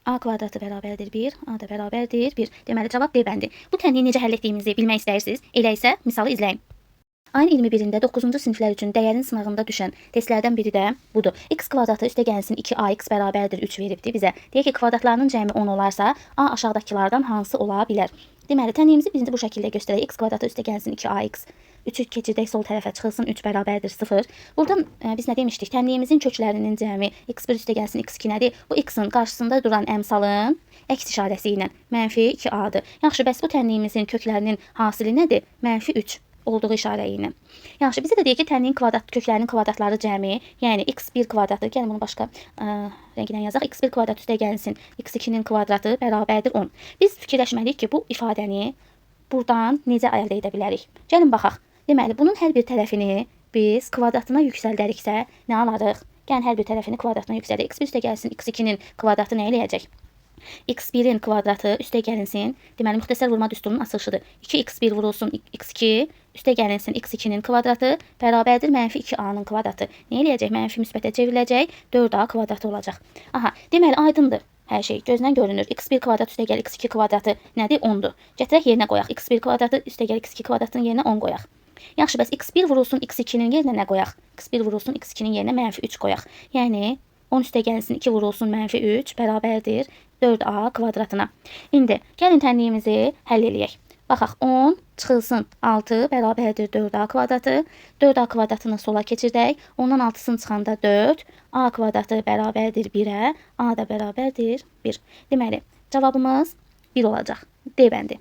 A kvadratı bərabərdir 1, A da bərabərdir 1. Deməli, cavab D bəndi. Bu tənliyi necə həll etdiyimizi bilmək istəyirsiniz? Elə isə misalı izləyin. Ayın 21-də 9-cu siniflər üçün dəyərin sınağında düşən testlərdən biri də budur. X kvadratı üstəgəlsin 2ax bərabərdir 3 veribdir bizə. Deyək ki, kvadratlarının cəmi 10 olarsa, A aşağıdakılardan hansı ola bilər? Deməli, tənliyimizi biz bu şəkildə göstərək. X kvadratı üstəgəlsin 2ax. 3'ü keçirdək sol tərəfə, çıxılsın 3 bərabərdir 0. Buradan biz nə demişdik? Tənliyimizin köklərinin cəmi x1 üstəgəlsin x2 nədir? Bu x-in qarşısında duran əmsalın əks işarəsi ilə -2a-dır. Yaxşı, bəs bu tənliyimizin köklərinin hasili nədir? -3 olduğu işarə ilə. Yaxşı, bizə də deyək ki, tənliyin köklərinin kvadratları cəmi, yəni x1 kvadratı, gəlin bunu başqa rəngindən yazaq. x1 kvadrat üstəgəlsin x2-nin kvadratı bərabərdir 10. Biz fikirləşməliyik ki, bu ifadəni buradan necə əldə edə bilərik? Gəlin baxaq. Deməli, bunun hər bir tərəfini biz kvadratına yüksəldəriksə nə alarıq? Yəni, hər bir tərəfini kvadratına yüksəldir. x1 üstəgəlsin x2-nin kvadratı nə eləyəcək? x1'in kvadratı üstəgəlinsin, deməli, müxtəsər vurma düsturunun açılışıdır. 2x1 vurulsun x2, üstəgəlinsin x2'nin kvadratı bərabərdir -2a-nın kvadratı. Nə eləyəcək? Mənfi müsbətə çevriləcək, 4a kvadratı olacaq. Aha, deməli, aydındır. Hər şey gözdən görünür. x1 kvadrat üstəgəl x2 kvadratı nədir? 10'dur. Gətirək yerinə qoyaq. x1 kvadratı üstəgəl x2 kvadratının yerinə 10 qoyaq. Yaxşı, bəs x1 vurulsun x2'nin yerinə nə qoyaq? x1 vurulsun x2'nin yerinə -3 qoyaq. Yəni, 10 üstəgəlsin 2 vurulsun -3 bərabərdir 4a kvadratına. İndi, gəlin tənliyimizi həll eləyək. Baxaq, 10 çıxılsın 6 bərabərdir 4a kvadratı. 4a kvadratını sola keçirdək. Ondan 6'sını çıxanda 4. A kvadratı bərabərdir 1'ə. A da bərabərdir 1. Deməli, cavabımız 1 olacaq. D bəndi.